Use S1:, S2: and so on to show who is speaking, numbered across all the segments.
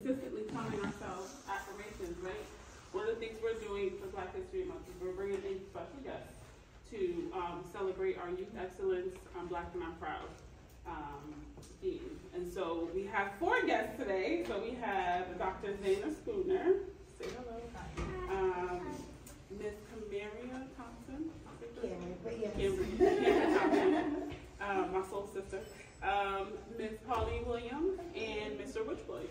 S1: Consistently telling ourselves affirmations, right? One of the things we're doing for Black History Month is we're bringing in special guests to celebrate our youth excellence, I'm Black and I'm proud theme. And so we have 4 guests today. So we have Dr. Zana Spooner. Say hello. Miss Camaria Thompson. Cameron Thompson. My soul sister. Miss Pauline Williams and Mr. Rich Williams.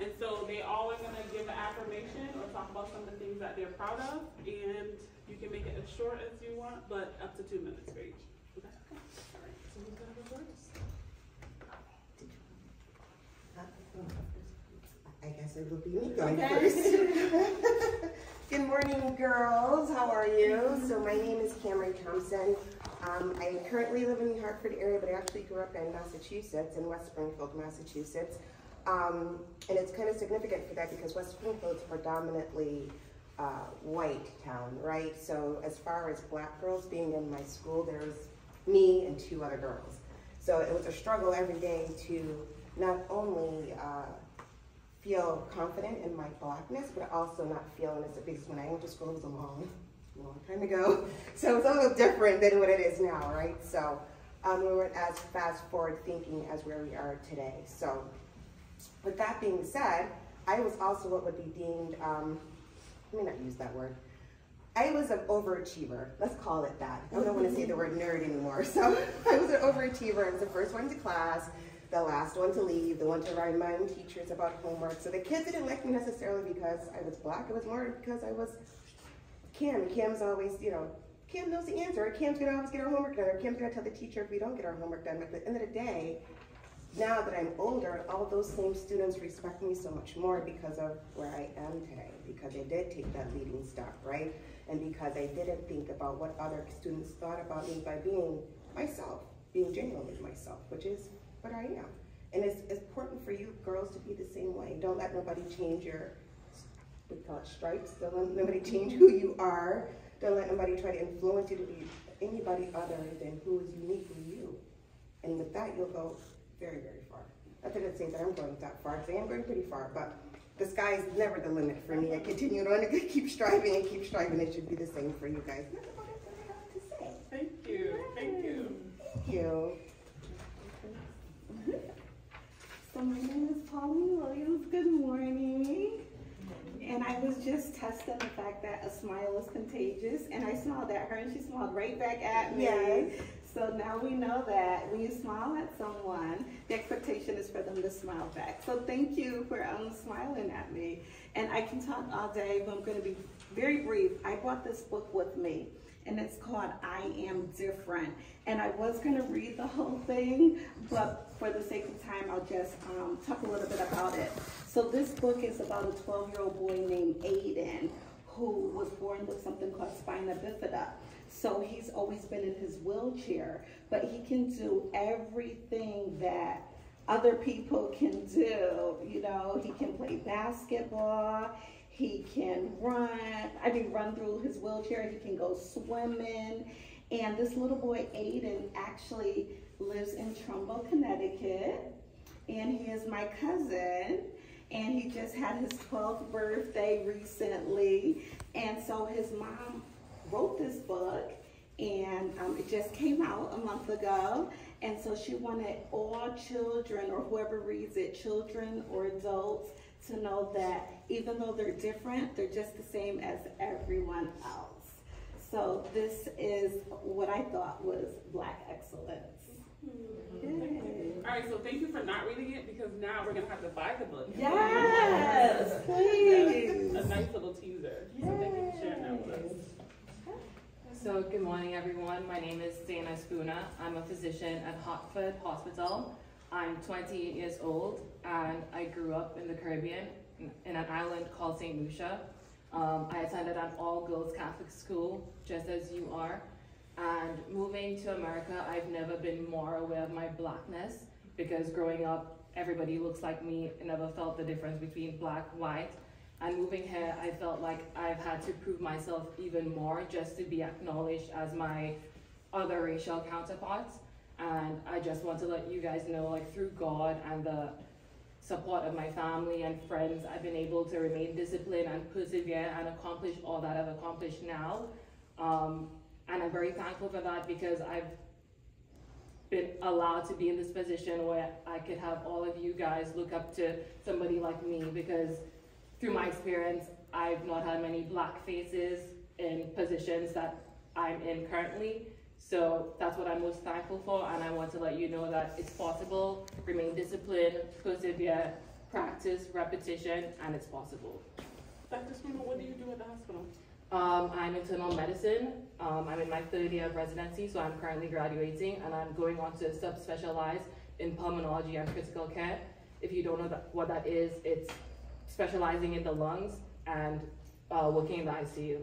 S1: And so they all are going to give an affirmation or talk about some of the things that they're proud of. And you can make it as short as you want, but up to 2 minutes for each. Okay. All right. So who's going to go first?
S2: I guess it will be me going first. Good morning, girls. How are you? So my name is Cameron Thompson. I currently live in the Hartford area, but I actually grew up in Massachusetts, in West Springfield, Massachusetts. And it's kind of significant for that because West Springfield's predominantly white town, right? So as far as Black girls being in my school, there was me and 2 other girls. So it was a struggle every day to not only feel confident in my Blackness, but also not feeling as a because when I went to school, it was a long time ago. So it's a little different than what it is now, right? So we weren't as fast forward thinking as where we are today. So with that being said, I was also what would be deemed, let me not use that word. I was an overachiever, let's call it that. I don't want to say the word nerd anymore. So I was an overachiever. I was the first one to class, the last one to leave, the one to remind my own teachers about homework. So the kids didn't like me necessarily because I was Black. It was more because I was Kim. Kim's always, Kim knows the answer. Kim's gonna always get our homework done. Or Kim's gonna tell the teacher if we don't get our homework done. But at the end of the day, now that I'm older, all those same students respect me so much more because of where I am today, because I did take that leading step, right? And because I didn't think about what other students thought about me by being myself, being genuinely myself, which is what I am. And it's important for you girls to be the same way. Don't let nobody change your, we call it stripes. Don't let nobody change who you are. Don't let nobody try to influence you to be anybody other than who is uniquely you. And with that, you'll go very, very far. Not that I'd say that I'm going that far, because I am going pretty far, but the sky is never the limit for me. I continue on to keep striving and keep striving. It should be the same for you guys. That's about it that I have to say.
S1: Thank you. Thank you.
S2: Thank you.
S3: So my name is Pauline Williams. Good morning. And I was just testing the fact that a smile is contagious, and I smiled at her, and she smiled right back at me.
S2: Yes.
S3: So now we know that when you smile at someone, the expectation is for them to smile back. So thank you for smiling at me. And I can talk all day, but I'm going to be very brief. I brought this book with me, and it's called I Am Different. And I was going to read the whole thing, but for the sake of time, I'll just talk a little bit about it. So this book is about a 12-year-old boy named Aiden who was born with something called spina bifida. So he's always been in his wheelchair, but he can do everything that other people can do. He can play basketball, he can run through his wheelchair, he can go swimming. And this little boy, Aiden, actually lives in Trumbull, Connecticut, and he is my cousin. And he just had his 12th birthday recently. And so his mom wrote this book, and it just came out a month ago. And so she wanted all children, or whoever reads it, children or adults, to know that even though they're different, they're just the same as everyone else. So this is what I thought was Black excellence.
S1: All right, so thank you for not reading it, because now we're going to have to buy the book.
S3: Yes, please.
S1: A nice little teaser. So thank you for sharing that with us.
S4: So good morning, everyone. My name is Zana Spooner. I'm a physician at Hartford Hospital. I'm 28 years old, and I grew up in the Caribbean in an island called St. Lucia. I attended an all-girls Catholic school, just as you are. And moving to America, I've never been more aware of my Blackness, because growing up, everybody looks like me. I never felt the difference between Black, white. And moving here, I felt like I've had to prove myself even more just to be acknowledged as my other racial counterparts. And I just want to let you guys know, through God and the support of my family and friends, I've been able to remain disciplined and persevere and accomplish all that I've accomplished now. And I'm very thankful for that, because I've been allowed to be in this position where I could have all of you guys look up to somebody like me, because through my experience, I've not had many black faces in positions that I'm in currently. So that's what I'm most thankful for, and I want to let you know that it's possible. Remain disciplined, persevere, practice, repetition, and it's possible.
S1: Dr. Spooner, what do you do at the hospital?
S4: I'm internal medicine. I'm in my 3rd year of residency, so I'm currently graduating, and I'm going on to subspecialize in pulmonology and critical care. If you don't know what that is, it's specializing in the lungs and working in the ICU.